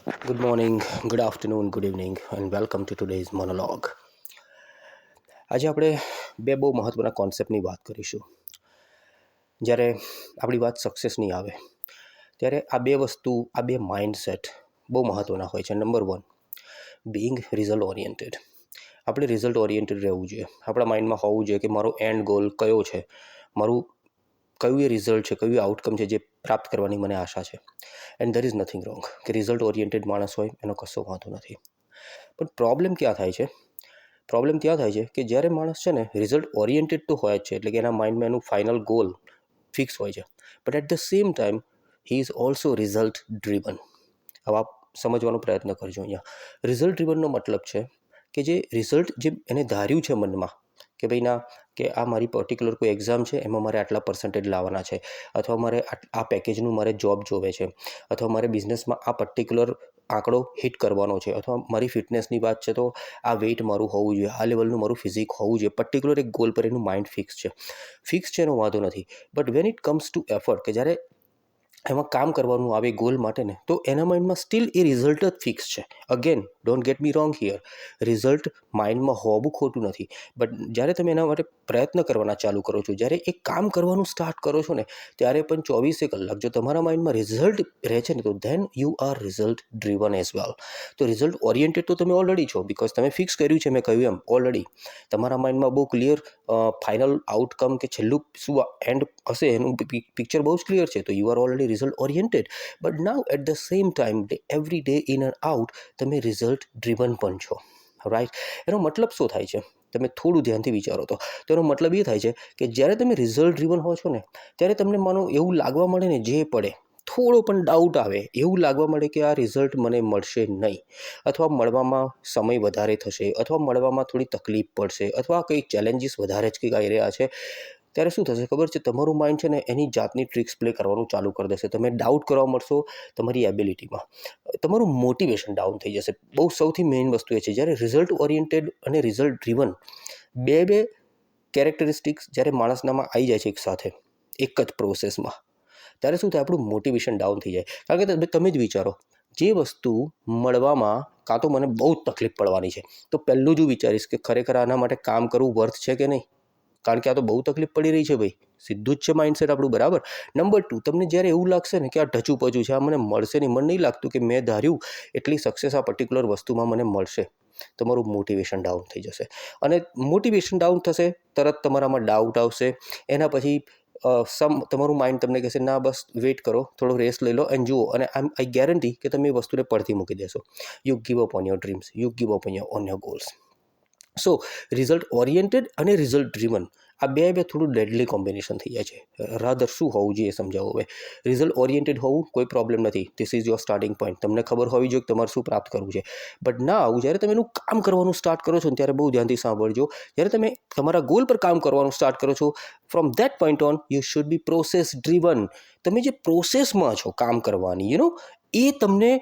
Good morning, good afternoon, good evening, and welcome to today's monologue. આજે આપણે બે બહુ મહત્ત્વના કોન્સેપ્ટની વાત કરીશું. જ્યારે આપણી વાત સક્સેસની આવે ત્યારે આ બે માઇન્ડસેટ બહુ મહત્ત્વના હોય છે. Number 1, Bing result oriented. આપણે રિઝલ્ટ ઓરિએન્ટેડ રહેવું જોઈએ. આપણા માઇન્ડમાં હોવું જોઈએ કે મારો એન્ડ ગોલ કયો છે, મારું કયું એ રિઝલ્ટ છે, કયું આઉટકમ છે જે પ્રાપ્ત કરવાની મને આશા છે. And there is nothing wrong કે રિઝલ્ટ ઓરિએન્ટેડ માણસ હોય એનો કશો વાંધો નથી. પણ પ્રોબ્લેમ ત્યાં થાય છે કે જ્યારે માણસ છે ને રિઝલ્ટ ઓરિએન્ટેડ તો હોય જ છે, એટલે કે એના માઇન્ડમાં એનું ફાઇનલ ગોલ ફિક્સ હોય છે, but at the same time he is also result driven. હવે આપ સમજવાનો પ્રયત્ન કરજો. અહીંયા રિઝલ્ટ ડ્રીવનનો મતલબ છે કે જે રિઝલ્ટ જે એને ધાર્યું છે મનમાં કે ભાઈ ના કે આ મારી પર્ટિક્યુલર કોઈ એક્ઝામ છે, એમાં મારે આટલા પર્સન્ટેજ લાવવાના છે, અથવા મારે આ પેકેજનું મારે જોબ જોવે છે, અથવા મારે બિઝનેસમાં આ પર્ટિક્યુલર આંકડો હિટ કરવાનો છે, અથવા મારી ફિટનેસની વાત છે તો આ વેઇટ મારું હોવું જોઈએ, આ લેવલનું મારું ફિઝિક હોવું જોઈએ. પર્ટિક્યુલર એક ગોલ પર એનું માઇન્ડ ફિક્સ છે એનો વાંધો નથી. But when it comes to effort, કે જ્યારે એમાં કામ કરવાનું આવે ગોલ માટે ને, તો એના માઇન્ડમાં સ્ટીલ એ રિઝલ્ટ જ ફિક્સ છે. Again don't get me wrong here, result માઇન્ડમાં હોવું ખોટું નથી, બટ જ્યારે તમે એના માટે પ્રયત્ન કરવાના ચાલુ કરો છો, જ્યારે એ કામ કરવાનું સ્ટાર્ટ કરો છો ને, ત્યારે પણ 24 કલાક જો તમારા માઇન્ડમાં રિઝલ્ટ રહે છે ને, તો then you are result driven as well. તો રિઝલ્ટ ઓરિએન્ટેડ તો તમે ઓલરેડી છો, બિકોઝ તમે ફિક્સ કર્યું છે. મેં કહ્યું એમ ઓલરેડી તમારા માઇન્ડમાં બહુ ક્લિયર ફાઇનલ આઉટકમ કે છેલ્લું શું એન્ડ હશે એનું પિક્ચર બહુ જ ક્લિયર છે. તો you are already result oriented. But now at the same time every day in and out તમે રિઝલ્ટ ડ્રીવન પણ છો, રાઈટ? એનો મતલબ શું થાય છે? તમે થોડું ધ્યાનથી વિચારો તો એનો મતલબ એ થાય છે કે જ્યારે તમે રિઝલ્ટ ડ્રીવન હો છો ને, ત્યારે તમને માનો એવું લાગવા મળે ને, જે પડે થોડો પણ ડાઉટ આવે, એવું લાગવા મળે કે આ રિઝલ્ટ મને મળશે નહીં, અથવા મળવામાં સમય વધારે થશે, અથવા મળવામાં થોડી તકલીફ પડશે, અથવા કંઈ ચેલેન્જીસ વધારે જ કંઈક આવી રહ્યા છે, ત્યારે શું થશે ખબર છે? તમારું માઇન્ડ છે ને એની જાતની ટ્રિક્સ પ્લે કરવાનું ચાલુ કરી દેશે. તમે ડાઉટ કરવા મળશો તમારી એબિલિટીમાં, તમારું મોટિવેશન ડાઉન થઈ જશે. બહુ સૌથી મેઇન વસ્તુ એ છે, જ્યારે રિઝલ્ટ ઓરિએન્ટેડ અને રિઝલ્ટ ડ્રીવન બે કેરેક્ટરિસ્ટિક્સ જ્યારે માણસનામાં આવી જાય છે એક સાથે, એક જ પ્રોસેસમાં, ત્યારે શું થાય? આપણું મોટિવેશન ડાઉન થઈ જાય. કારણ કે તમે જ વિચારો, જે વસ્તુ મળવામાં કાં તો મને બહુ જ તકલીફ પડવાની છે, તો પહેલું જ વિચારીશ કે ખરેખર આના માટે કામ કરવું વર્થ છે કે નહીં, કારણ કે આ તો બહુ તકલીફ પડી રહી છે ભાઈ. સીધું જ છે માઇન્ડસેટ આપણું, બરાબર? નંબર 2, તમને જ્યારે એવું લાગશે ને કે આ ઢચું પચું છે, આ મને મળશે નહીં, મને નહીં લાગતું કે મેં ધાર્યું એટલી સક્સેસ આ પર્ટિક્યુલર વસ્તુમાં મને મળશે, તમારું મોટિવેશન ડાઉન થઈ જશે. અને મોટિવેશન ડાઉન થશે, તરત તમારામાં ડાઉટ આવશે. એના પછી તમારું માઇન્ડ તમને કહેશે ના બસ વેઇટ કરો, થોડો રેસ્ટ લઈ લો એન્ડ જુઓ, અને આઈ ગેરંટી કે તમે એ વસ્તુને પડતી મૂકી દેશો. You give up on your dreams, you give up on your goals. So result oriented અને રિઝલ્ટ ડ્રીવન આ બે થોડું ડેડલી કોમ્બિનેશન થઈ જાય છે. રાધર શું હોવું જોઈએ એ સમજાવો. હવે રિઝલ્ટ ઓરિએન્ટેડ હોવું કોઈ પ્રોબ્લેમ નથી, this is your starting point. તમને ખબર હોવી જોઈએ કે તમારે શું પ્રાપ્ત કરવું છે. બટ ના આવું જ્યારે તમે એનું કામ કરવાનું સ્ટાર્ટ કરો છો ને, ત્યારે બહુ ધ્યાનથી સાંભળજો, જ્યારે તમે તમારા ગોલ પર કામ કરવાનું સ્ટાર્ટ કરો છો, from that point on you should be process driven. તમે જે પ્રોસેસમાં છો કામ કરવાની, એ તમને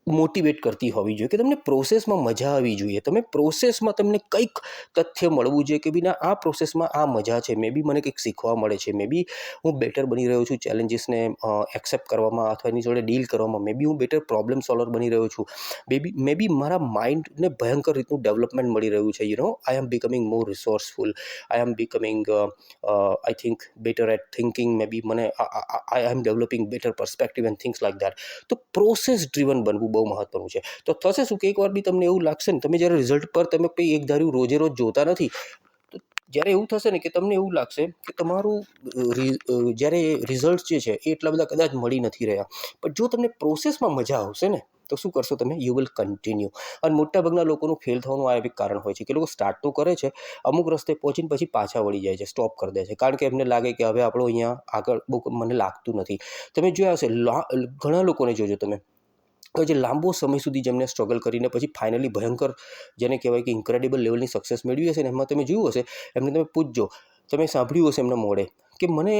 મોટિવેટ કરતી હોવી જોઈએ, કે તમને પ્રોસેસમાં મજા આવી જોઈએ. તમે પ્રોસેસમાં તમને કંઈક તથ્ય મળવું જોઈએ કે બીના આ પ્રોસેસમાં આ મજા છે, મે બી મને કંઈક શીખવા મળે છે, મે બી હું બેટર બની રહ્યો છું ચેલેન્જીસને એક્સેપ્ટ કરવામાં, અથવા એની જોડે ડીલ કરવામાં, મે બી હું બેટર પ્રોબ્લેમ સોલ્વર બની રહ્યો છું, મે બી મારા માઇન્ડને ભયંકર રીતનું ડેવલપમેન્ટ મળી રહ્યું છે. I am becoming more resourceful, I am becoming I think better at thinking, maybe મને I am developing better perspective and things like that. તો પ્રોસેસ ડ્રીવન બનવું બહુ મહત્વનું છે. તો થશે શું કે એકવાર બી તમને એવું લાગશે ને, તમે જ્યારે રિઝલ્ટ પર તમે કંઈ એક ધાર્યું રોજે રોજ જોતા નથી, તો જ્યારે એવું થશે ને કે તમને એવું લાગશે કે તમારું જ્યારે રિઝલ્ટ જે છે એ એટલા બધા કદાચ મળી નથી રહ્યા, પણ જો તમને પ્રોસેસમાં મજા આવશે ને, તો શું કરશો તમે? You will continue. અને મોટાભાગના લોકોનું ફેલ થવાનું આ એક કારણ હોય છે કે લોકો સ્ટાર્ટ તો કરે છે, અમુક રસ્તે પહોંચીને પછી પાછા વળી જાય છે, સ્ટોપ કરી દે છે, કારણ કે એમને લાગે કે હવે આપણો અહીંયા આગળ બહુ મને લાગતું નથી. તમે જોયા હશે, ઘણા લોકોને જોજો તમે, જે લાંબો સમય સુધી જેમને સ્ટ્રગલ કરીને પછી ફાઇનલી ભયંકર, જેને કહેવાય કે ઇન્ક્રેડિબલ લેવલની સક્સેસ મેળવી હશે ને, એમાં તમે જોયું હશે, એમને તમે પૂછજો, તમે સાંભળ્યું હશે એમના મોઢે કે મને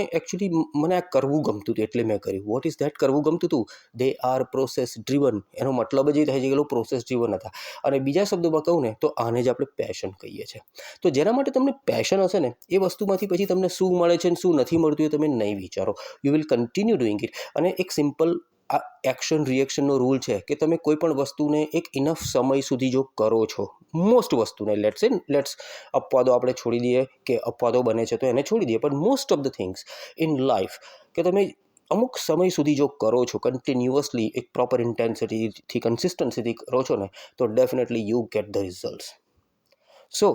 આ કરવું ગમતું હતું એટલે મેં કર્યું. વોટ ઇઝ ધેટ કરવું ગમતું હતું? They are process driven. એનો મતલબ જ એ થાય છે કે લોકો પ્રોસેસ ડ્રીવન હતા. અને બીજા શબ્દોમાં કહું ને, તો આને જ આપણે પેશન કહીએ છીએ. તો જેના માટે તમને પેશન હશે ને, એ વસ્તુમાંથી પછી તમને શું મળે છે અને શું નથી મળતું એ તમે નહીં વિચારો. You will continue doing it. અને એક સિમ્પલ આ એક્શન રિએક્શનનો રૂલ છે કે તમે કોઈ પણ વસ્તુને એક ઇનફ સમય સુધી જો કરો છો, મોસ્ટ વસ્તુને લેટ્સ અપવાદો આપણે છોડી દઈએ કે અપવાદો બને છે તો એને છોડી દઈએ, પણ most of the things in life કે તમે અમુક સમય સુધી જો કરો છો, કન્ટિન્યુઅસલી એક પ્રોપર ઇન્ટેન્સિટીથી કન્સિસ્ટન્સીથી કરો છો ને, તો definitely you get the results. So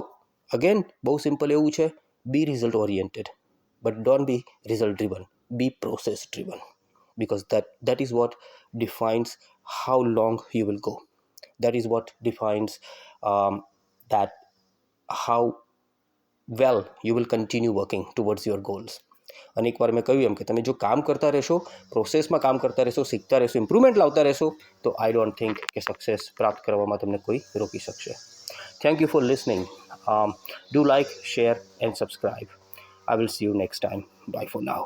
again બહુ સિમ્પલ એવું છે, be result oriented, but don't be result driven, be process driven, because that is what defines how long you will go. That is what defines that how well you will continue working towards your goals. અને એકવાર મેં કહ્યું એમ કે તમે જો કામ કરતા રહેશો, પ્રોસેસમાં કામ કરતા રહેશો, શીખતા રહેશો, ઇમ્પ્રુવમેન્ટ લાવતા રહેશો, તો આઈ ડોન્ટ થિંક કે સક્સેસ પ્રાપ્ત કરવામાં તમને કોઈ રોકી શકશે. Thank you for listening. Do like, share and subscribe. I will see you next time. Bye for now.